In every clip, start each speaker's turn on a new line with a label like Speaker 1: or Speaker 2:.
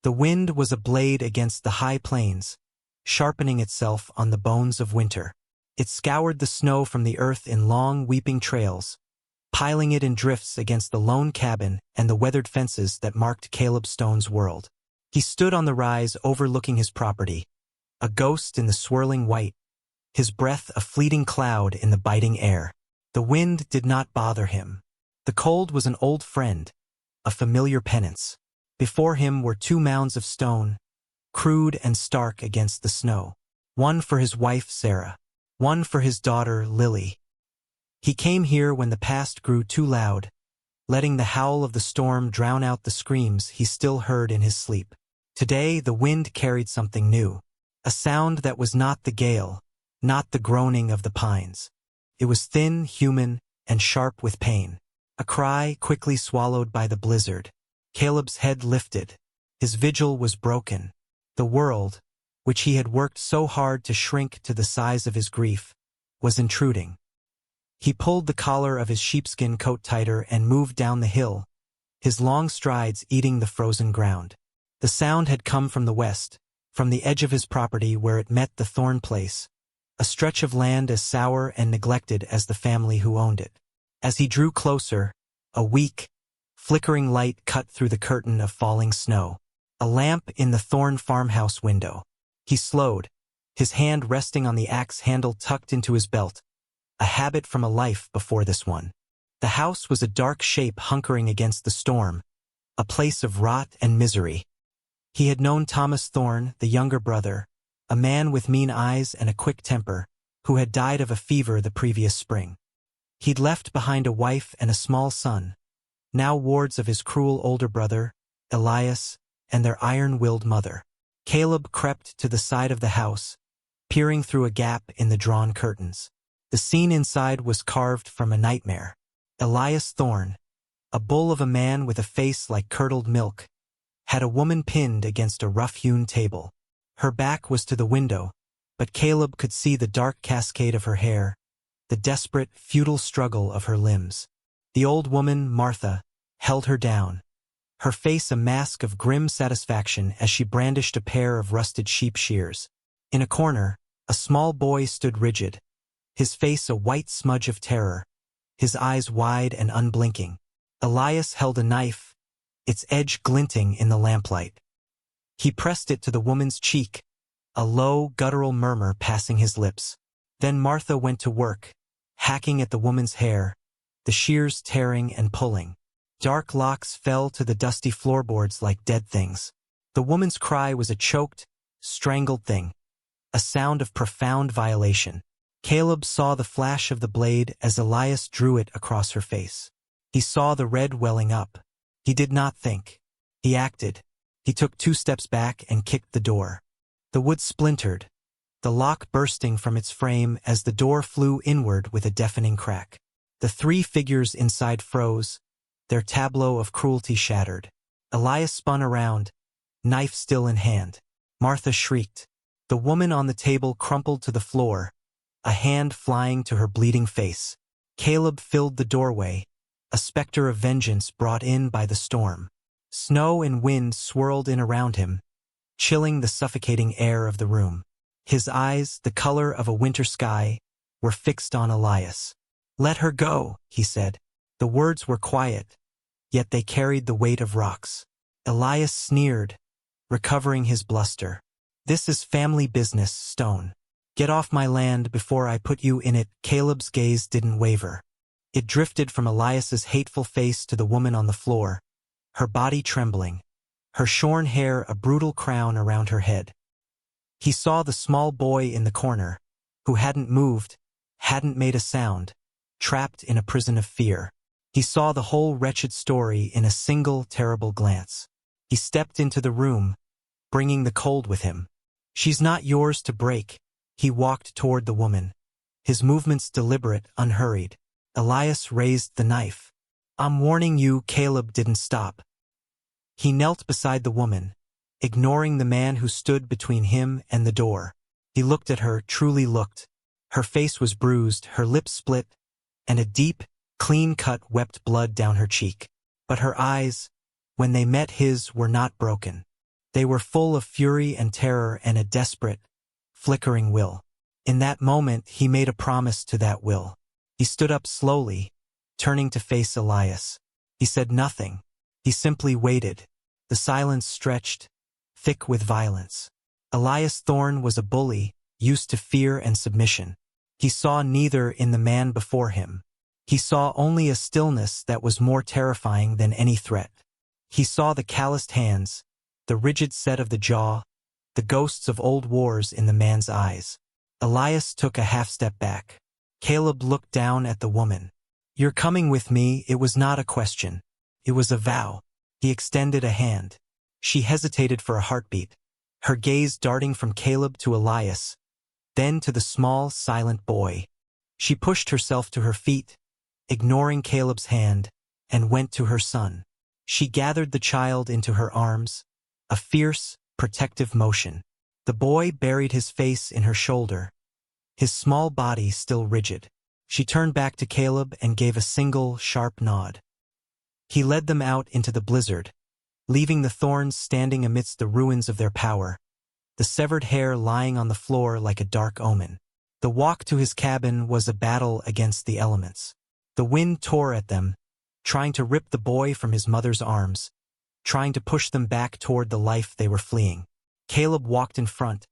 Speaker 1: The wind was a blade against the high plains, sharpening itself on the bones of winter. It scoured the snow from the earth in long, weeping trails, piling it in drifts against the lone cabin and the weathered fences that marked Caleb Stone's world. He stood on the rise overlooking his property, a ghost in the swirling white, his breath a fleeting cloud in the biting air. The wind did not bother him. The cold was an old friend, a familiar penance. Before him were 2 mounds of stone, crude and stark against the snow. One for his wife, Sarah. One for his daughter, Lily. He came here when the past grew too loud, letting the howl of the storm drown out the screams he still heard in his sleep. Today, the wind carried something new, a sound that was not the gale, not the groaning of the pines. It was thin, human, and sharp with pain. A cry quickly swallowed by the blizzard. Caleb's head lifted. His vigil was broken. The world, which he had worked so hard to shrink to the size of his grief, was intruding. He pulled the collar of his sheepskin coat tighter and moved down the hill, his long strides eating the frozen ground. The sound had come from the west, from the edge of his property where it met the Thorn Place, a stretch of land as sour and neglected as the family who owned it. As he drew closer, a weak, flickering light cut through the curtain of falling snow. A lamp in the Thorn farmhouse window. He slowed, his hand resting on the axe handle tucked into his belt, a habit from a life before this one. The house was a dark shape hunkering against the storm, a place of rot and misery. He had known Thomas Thorn, the younger brother, a man with mean eyes and a quick temper, who had died of a fever the previous spring. He'd left behind a wife and a small son, now wards of his cruel older brother, Elias, and their iron-willed mother. Caleb crept to the side of the house, peering through a gap in the drawn curtains. The scene inside was carved from a nightmare. Elias Thorn, a bull of a man with a face like curdled milk, had a woman pinned against a rough-hewn table. Her back was to the window, but Caleb could see the dark cascade of her hair, the desperate, futile struggle of her limbs. The old woman, Martha, held her down, her face a mask of grim satisfaction as she brandished a pair of rusted sheep shears. In a corner, a small boy stood rigid, his face a white smudge of terror, his eyes wide and unblinking. Elias held a knife, its edge glinting in the lamplight. He pressed it to the woman's cheek, a low, guttural murmur passing his lips. Then Martha went to work, hacking at the woman's hair, the shears tearing and pulling. Dark locks fell to the dusty floorboards like dead things. The woman's cry was a choked, strangled thing, a sound of profound violation. Caleb saw the flash of the blade as Elias drew it across her face. He saw the red welling up. He did not think. He acted. He took 2 steps back and kicked the door. The wood splintered, the lock bursting from its frame as the door flew inward with a deafening crack. The 3 figures inside froze, their tableau of cruelty shattered. Elias spun around, knife still in hand. Martha shrieked. The woman on the table crumpled to the floor, a hand flying to her bleeding face. Caleb filled the doorway, a specter of vengeance brought in by the storm. Snow and wind swirled in around him, chilling the suffocating air of the room. His eyes, the color of a winter sky, were fixed on Elias. "Let her go," he said. The words were quiet, yet they carried the weight of rocks. Elias sneered, recovering his bluster. "This is family business, Stone. Get off my land before I put you in it." Caleb's gaze didn't waver. It drifted from Elias's hateful face to the woman on the floor, her body trembling, her shorn hair a brutal crown around her head. He saw the small boy in the corner, who hadn't moved, hadn't made a sound, trapped in a prison of fear. He saw the whole wretched story in a single terrible glance. He stepped into the room, bringing the cold with him. "She's not yours to break." He walked toward the woman, his movements deliberate, unhurried. Elias raised the knife. "I'm warning you." Caleb didn't stop. He knelt beside the woman, ignoring the man who stood between him and the door. He looked at her, truly looked. Her face was bruised, her lips split, and a deep, clean cut wept blood down her cheek. But her eyes, when they met his, were not broken. They were full of fury and terror and a desperate, flickering will. In that moment, he made a promise to that will. He stood up slowly, turning to face Elias. He said nothing. He simply waited. The silence stretched, thick with violence. Elias Thorne was a bully, used to fear and submission. He saw neither in the man before him. He saw only a stillness that was more terrifying than any threat. He saw the calloused hands, the rigid set of the jaw, the ghosts of old wars in the man's eyes. Elias took a half-step back. Caleb looked down at the woman. "You're coming with me." It was not a question. It was a vow. He extended a hand. She hesitated for a heartbeat, her gaze darting from Caleb to Elias, then to the small, silent boy. She pushed herself to her feet, ignoring Caleb's hand, and went to her son. She gathered the child into her arms, a fierce, protective motion. The boy buried his face in her shoulder, his small body still rigid. She turned back to Caleb and gave a single, sharp nod. He led them out into the blizzard, leaving the Thorns standing amidst the ruins of their power, the severed hair lying on the floor like a dark omen. The walk to his cabin was a battle against the elements. The wind tore at them, trying to rip the boy from his mother's arms, trying to push them back toward the life they were fleeing. Caleb walked in front,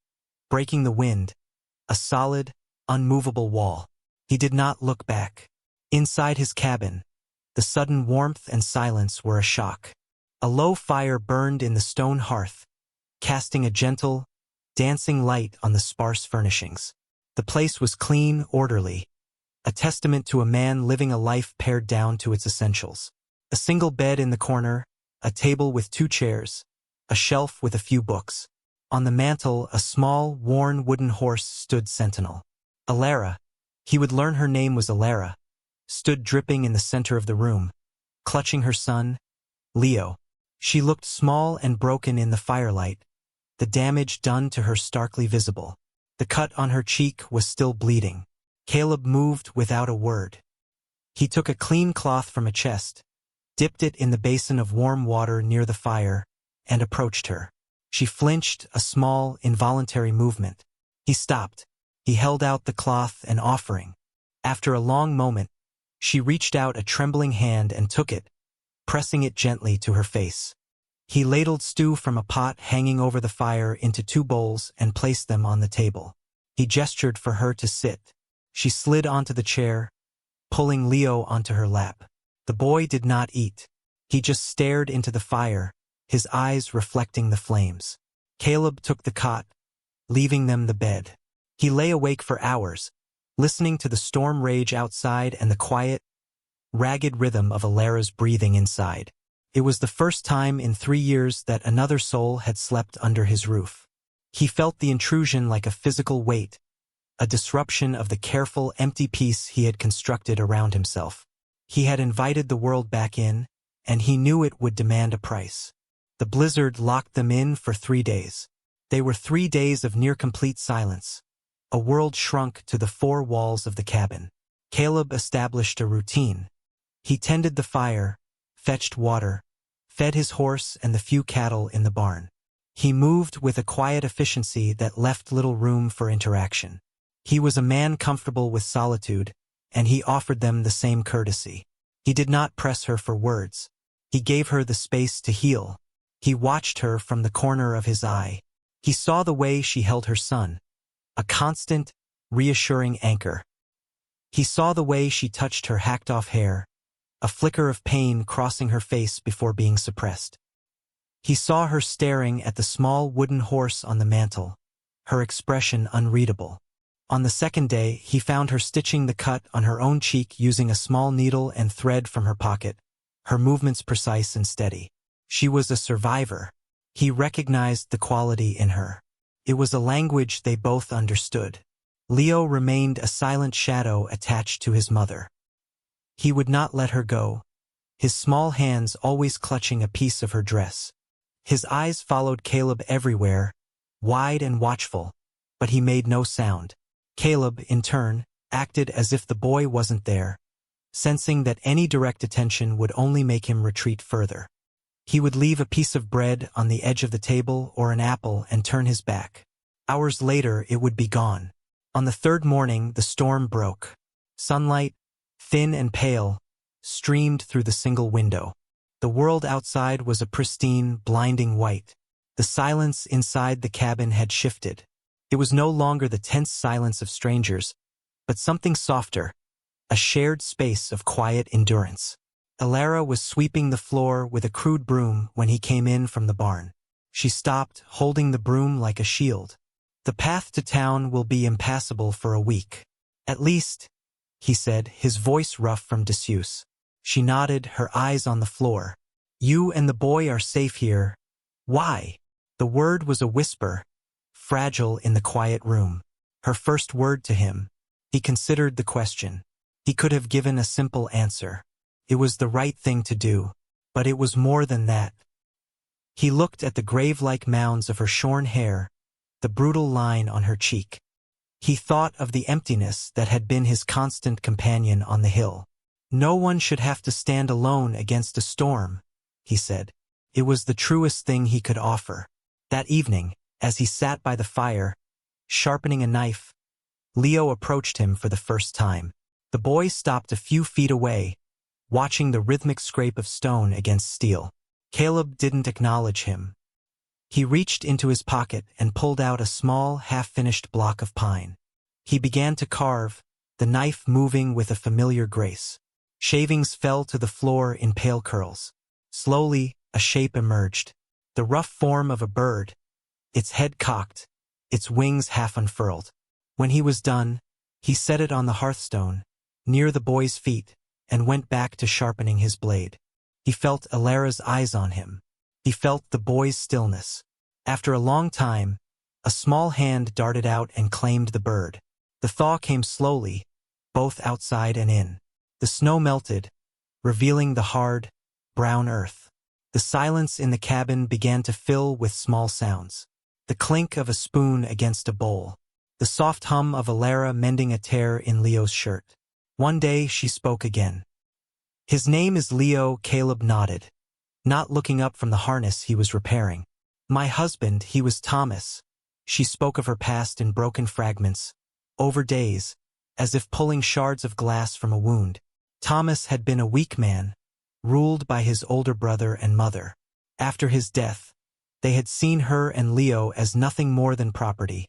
Speaker 1: breaking the wind, a solid, unmovable wall. He did not look back. Inside his cabin, the sudden warmth and silence were a shock. A low fire burned in the stone hearth, casting a gentle, dancing light on the sparse furnishings. The place was clean, orderly, a testament to a man living a life pared down to its essentials. A single bed in the corner, a table with 2 chairs, a shelf with a few books. On the mantel, a small, worn wooden horse stood sentinel. Alara, he would learn her name was Alara, stood dripping in the center of the room, clutching her son, Leo. She looked small and broken in the firelight, the damage done to her starkly visible. The cut on her cheek was still bleeding. Caleb moved without a word. He took a clean cloth from a chest, dipped it in the basin of warm water near the fire, and approached her. She flinched, a small, involuntary movement. He stopped. He held out the cloth, an offering. After a long moment, she reached out a trembling hand and took it, pressing it gently to her face. He ladled stew from a pot hanging over the fire into 2 bowls and placed them on the table. He gestured for her to sit. She slid onto the chair, pulling Leo onto her lap. The boy did not eat. He just stared into the fire, his eyes reflecting the flames. Caleb took the cot, leaving them the bed. He lay awake for hours, listening to the storm rage outside and the quiet, ragged rhythm of Alara's breathing inside. It was the first time in 3 years that another soul had slept under his roof. He felt the intrusion like a physical weight, a disruption of the careful, empty peace he had constructed around himself. He had invited the world back in, and he knew it would demand a price. The blizzard locked them in for 3 days. They were 3 days of near-complete silence. A world shrunk to the 4 walls of the cabin. Caleb established a routine. He tended the fire, fetched water, fed his horse and the few cattle in the barn. He moved with a quiet efficiency that left little room for interaction. He was a man comfortable with solitude, and he offered them the same courtesy. He did not press her for words. He gave her the space to heal. He watched her from the corner of his eye. He saw the way she held her son, a constant, reassuring anchor. He saw the way she touched her hacked-off hair, a flicker of pain crossing her face before being suppressed. He saw her staring at the small wooden horse on the mantel, her expression unreadable. On the 2nd day, he found her stitching the cut on her own cheek using a small needle and thread from her pocket, her movements precise and steady. She was a survivor. He recognized the quality in her. It was a language they both understood. Leo remained a silent shadow attached to his mother. He would not let her go, his small hands always clutching a piece of her dress. His eyes followed Caleb everywhere, wide and watchful, but he made no sound. Caleb, in turn, acted as if the boy wasn't there, sensing that any direct attention would only make him retreat further. He would leave a piece of bread on the edge of the table or an apple and turn his back. Hours later, it would be gone. On the third morning, the storm broke. Sunlight, thin and pale, streamed through the single window. The world outside was a pristine, blinding white. The silence inside the cabin had shifted. It was no longer the tense silence of strangers, but something softer, a shared space of quiet endurance. Alara was sweeping the floor with a crude broom when he came in from the barn. She stopped, holding the broom like a shield. "The path to town will be impassable for a week. At least," he said, his voice rough from disuse. She nodded, her eyes on the floor. "You and the boy are safe here. Why?" The word was a whisper, fragile in the quiet room. Her first word to him. He considered the question. He could have given a simple answer. It was the right thing to do, but it was more than that. He looked at the grave-like mounds of her shorn hair, the brutal line on her cheek. He thought of the emptiness that had been his constant companion on the hill. "No one should have to stand alone against a storm," he said. It was the truest thing he could offer. That evening, as he sat by the fire, sharpening a knife, Leo approached him for the first time. The boy stopped a few feet away, watching the rhythmic scrape of stone against steel. Caleb didn't acknowledge him. He reached into his pocket and pulled out a small, half-finished block of pine. He began to carve, the knife moving with a familiar grace. Shavings fell to the floor in pale curls. Slowly, a shape emerged. The rough form of a bird, its head cocked, its wings half unfurled. When he was done, he set it on the hearthstone, near the boy's feet, and went back to sharpening his blade. He felt Alara's eyes on him. He felt the boy's stillness. After a long time, a small hand darted out and claimed the bird. The thaw came slowly, both outside and in. The snow melted, revealing the hard, brown earth. The silence in the cabin began to fill with small sounds. The clink of a spoon against a bowl. The soft hum of Alara mending a tear in Leo's shirt. One day she spoke again. "His name is Leo," Caleb nodded, not looking up from the harness he was repairing. "My husband, he was Thomas." She spoke of her past in broken fragments, over days, as if pulling shards of glass from a wound. Thomas had been a weak man, ruled by his older brother and mother. After his death, they had seen her and Leo as nothing more than property,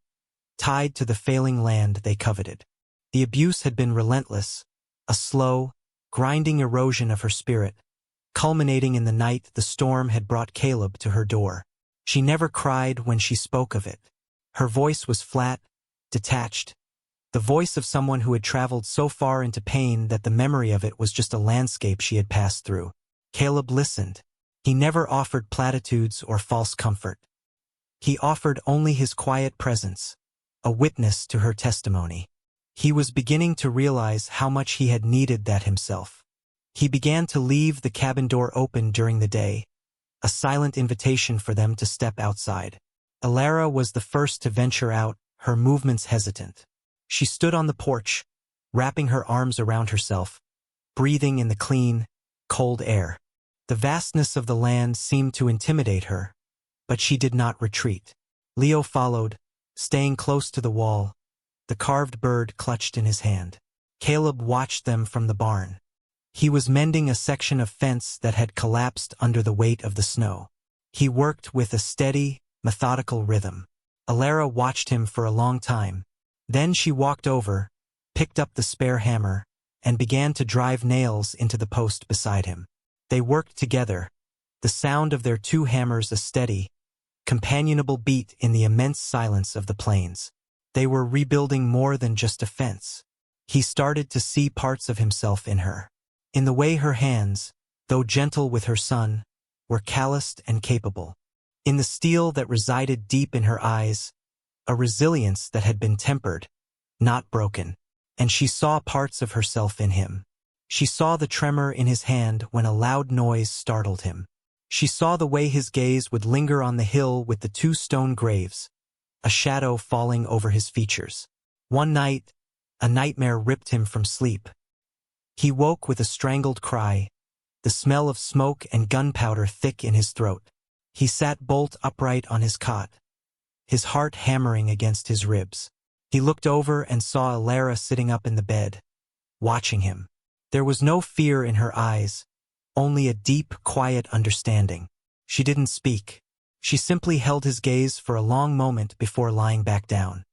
Speaker 1: tied to the failing land they coveted. The abuse had been relentless, a slow, grinding erosion of her spirit, culminating in the night the storm had brought Caleb to her door. She never cried when she spoke of it. Her voice was flat, detached, the voice of someone who had traveled so far into pain that the memory of it was just a landscape she had passed through. Caleb listened. He never offered platitudes or false comfort. He offered only his quiet presence, a witness to her testimony. He was beginning to realize how much he had needed that himself. He began to leave the cabin door open during the day, a silent invitation for them to step outside. Alara was the first to venture out, her movements hesitant. She stood on the porch, wrapping her arms around herself, breathing in the clean, cold air. The vastness of the land seemed to intimidate her, but she did not retreat. Leo followed, staying close to the wall, the carved bird clutched in his hand. Caleb watched them from the barn. He was mending a section of fence that had collapsed under the weight of the snow. He worked with a steady, methodical rhythm. Alara watched him for a long time. Then she walked over, picked up the spare hammer, and began to drive nails into the post beside him. They worked together, the sound of their two hammers a steady, companionable beat in the immense silence of the plains. They were rebuilding more than just a fence. He started to see parts of himself in her. In the way her hands, though gentle with her son, were calloused and capable. In the steel that resided deep in her eyes, a resilience that had been tempered, not broken. And she saw parts of herself in him. She saw the tremor in his hand when a loud noise startled him. She saw the way his gaze would linger on the hill with the two stone graves, a shadow falling over his features. One night, a nightmare ripped him from sleep. He woke with a strangled cry, the smell of smoke and gunpowder thick in his throat. He sat bolt upright on his cot, his heart hammering against his ribs. He looked over and saw Alara sitting up in the bed, watching him. There was no fear in her eyes, only a deep, quiet understanding. She didn't speak. She simply held his gaze for a long moment before lying back down.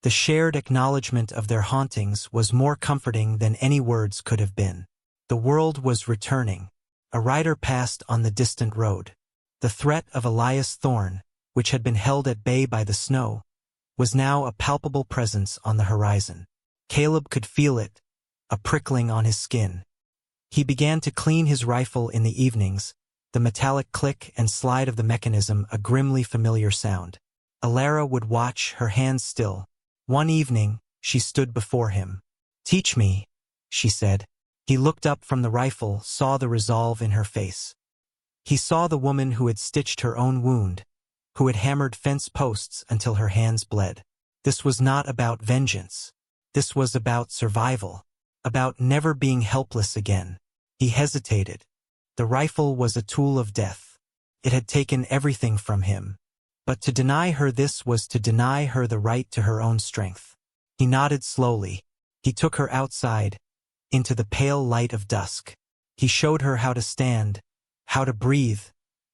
Speaker 1: The shared acknowledgement of their hauntings was more comforting than any words could have been. The world was returning. A rider passed on the distant road. The threat of Elias Thorne, which had been held at bay by the snow, was now a palpable presence on the horizon. Caleb could feel it, a prickling on his skin. He began to clean his rifle in the evenings, the metallic click and slide of the mechanism a grimly familiar sound. Alara would watch, her hands still. One evening, she stood before him. "Teach me," she said. He looked up from the rifle, saw the resolve in her face. He saw the woman who had stitched her own wound, who had hammered fence posts until her hands bled. This was not about vengeance. This was about survival, about never being helpless again. He hesitated. The rifle was a tool of death. It had taken everything from him. But to deny her this was to deny her the right to her own strength. He nodded slowly. He took her outside, into the pale light of dusk. He showed her how to stand, how to breathe,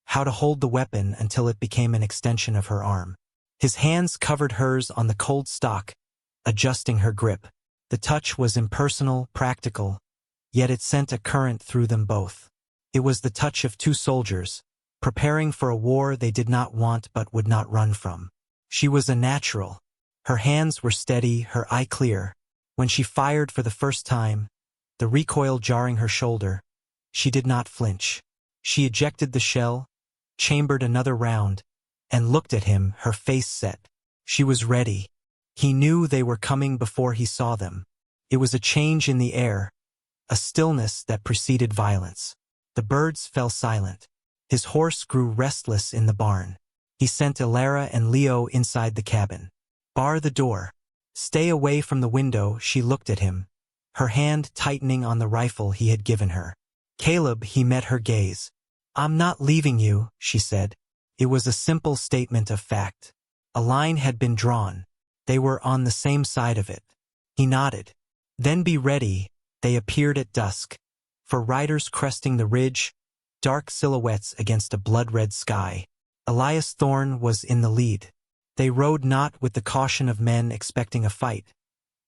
Speaker 1: how to hold the weapon until it became an extension of her arm. His hands covered hers on the cold stock, adjusting her grip. The touch was impersonal, practical, yet it sent a current through them both. It was the touch of two soldiers, preparing for a war they did not want but would not run from. She was a natural. Her hands were steady, her eye clear. When she fired for the first time, the recoil jarring her shoulder, she did not flinch. She ejected the shell, chambered another round, and looked at him, her face set. She was ready. He knew they were coming before he saw them. It was a change in the air, a stillness that preceded violence. The birds fell silent. His horse grew restless in the barn. He sent Alara and Leo inside the cabin. "Bar the door. Stay away from the window." She looked at him, her hand tightening on the rifle he had given her. "Caleb," he met her gaze. "I'm not leaving you," she said. It was a simple statement of fact. A line had been drawn. They were on the same side of it. He nodded. "Then be ready." They appeared at dusk. For riders cresting the ridge, dark silhouettes against a blood-red sky. Elias Thorne was in the lead. They rode not with the caution of men expecting a fight,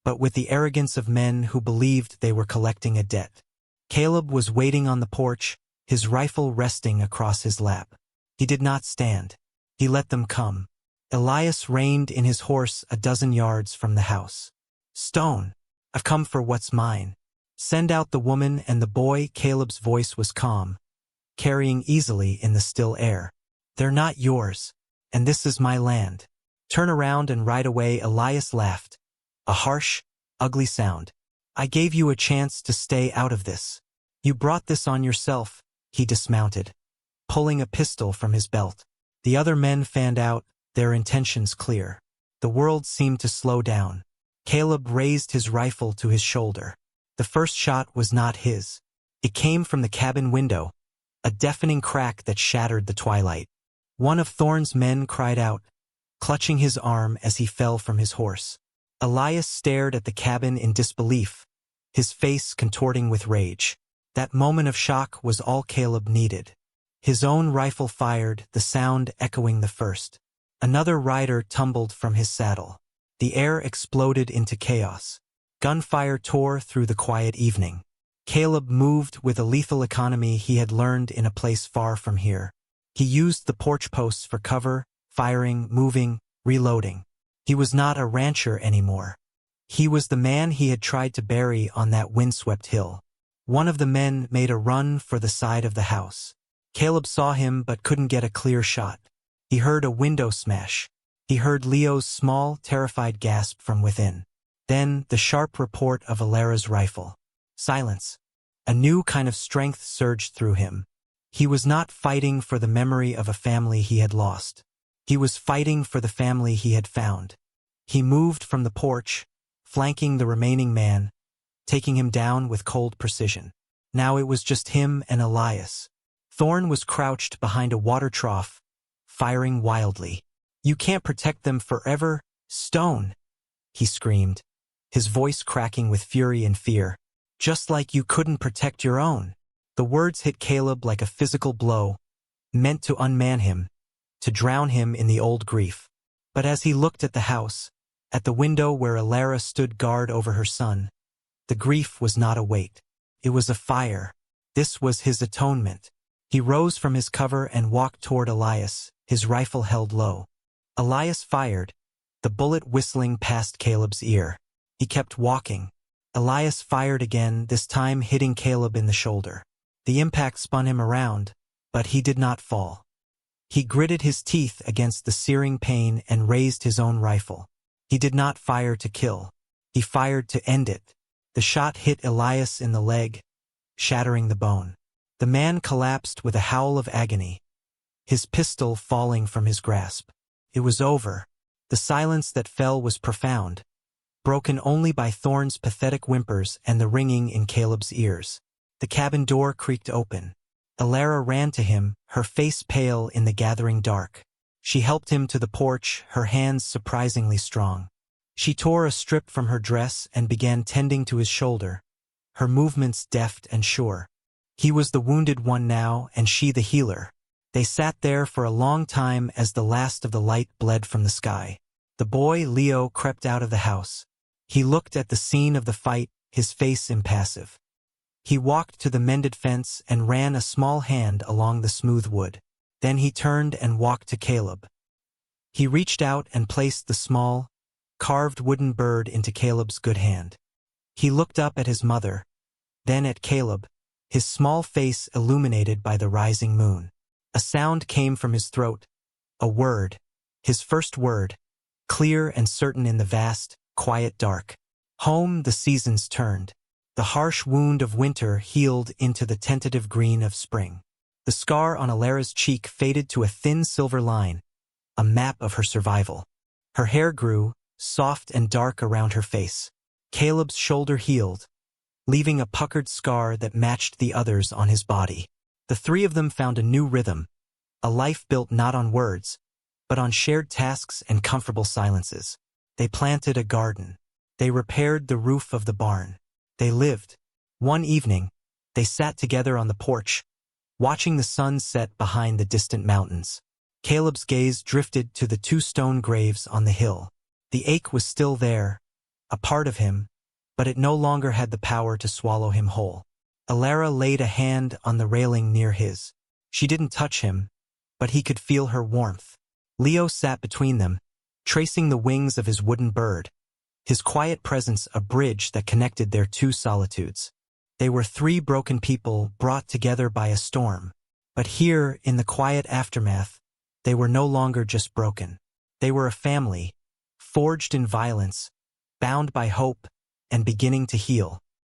Speaker 1: but with the arrogance of men who believed they were collecting a debt. Caleb was waiting on the porch, his rifle resting across his lap. He did not stand. He let them come. Elias reined in his horse a dozen yards from the house. "Stone, I've come for what's mine. Send out the woman and the boy." Caleb's voice was calm, carrying easily in the still air. "They're not yours, and this is my land. Turn around and ride away." Elias laughed, a harsh, ugly sound. "I gave you a chance to stay out of this. You brought this on yourself." He dismounted, pulling a pistol from his belt. The other men fanned out, their intentions clear. The world seemed to slow down. Caleb raised his rifle to his shoulder. The first shot was not his. It came from the cabin window, a deafening crack that shattered the twilight. One of Thorne's men cried out, clutching his arm as he fell from his horse. Elias stared at the cabin in disbelief, his face contorting with rage. That moment of shock was all Caleb needed. His own rifle fired, the sound echoing the first. Another rider tumbled from his saddle. The air exploded into chaos. Gunfire tore through the quiet evening. Caleb moved with a lethal economy he had learned in a place far from here. He used the porch posts for cover, firing, moving, reloading. He was not a rancher anymore. He was the man he had tried to bury on that windswept hill. One of the men made a run for the side of the house. Caleb saw him but couldn't get a clear shot. He heard a window smash. He heard Leo's small, terrified gasp from within. Then the sharp report of Alara's rifle. Silence. A new kind of strength surged through him. He was not fighting for the memory of a family he had lost. He was fighting for the family he had found. He moved from the porch, flanking the remaining man, taking him down with cold precision. Now it was just him and Elias. Thorn was crouched behind a water trough, firing wildly. "You can't protect them forever, Stone," he screamed, his voice cracking with fury and fear. "Just like you couldn't protect your own." The words hit Caleb like a physical blow, meant to unman him, to drown him in the old grief. But as he looked at the house, at the window where Alara stood guard over her son, the grief was not a weight. It was a fire. This was his atonement. He rose from his cover and walked toward Elias, his rifle held low. Elias fired, the bullet whistling past Caleb's ear. He kept walking. Elias fired again, this time hitting Caleb in the shoulder. The impact spun him around, but he did not fall. He gritted his teeth against the searing pain and raised his own rifle. He did not fire to kill. He fired to end it. The shot hit Elias in the leg, shattering the bone. The man collapsed with a howl of agony, his pistol falling from his grasp. It was over. The silence that fell was profound, broken only by Thorn's pathetic whimpers and the ringing in Caleb's ears. The cabin door creaked open. Alara ran to him, her face pale in the gathering dark. She helped him to the porch, her hands surprisingly strong. She tore a strip from her dress and began tending to his shoulder, her movements deft and sure. He was the wounded one now, and she the healer. They sat there for a long time as the last of the light bled from the sky. The boy, Leo, crept out of the house. He looked at the scene of the fight, his face impassive. He walked to the mended fence and ran a small hand along the smooth wood. Then he turned and walked to Caleb. He reached out and placed the small, carved wooden bird into Caleb's good hand. He looked up at his mother, then at Caleb, his small face illuminated by the rising moon. A sound came from his throat, a word, his first word, clear and certain in the vast, quiet dark. Home. The seasons turned. The harsh wound of winter healed into the tentative green of spring. The scar on Alara's cheek faded to a thin silver line, a map of her survival. Her hair grew, soft and dark around her face. Caleb's shoulder healed, leaving a puckered scar that matched the others on his body. The three of them found a new rhythm, a life built not on words, but on shared tasks and comfortable silences. They planted a garden. They repaired the roof of the barn. They lived. One evening, they sat together on the porch, watching the sun set behind the distant mountains. Caleb's gaze drifted to the 2 stone graves on the hill. The ache was still there, a part of him, but it no longer had the power to swallow him whole. Alara laid a hand on the railing near his. She didn't touch him, but he could feel her warmth. Leo sat between them, tracing the wings of his wooden bird, his quiet presence a bridge that connected their 2 solitudes. They were 3 broken people brought together by a storm. But here, in the quiet aftermath, they were no longer just broken. They were a family, forged in violence, bound by hope, and beginning to heal.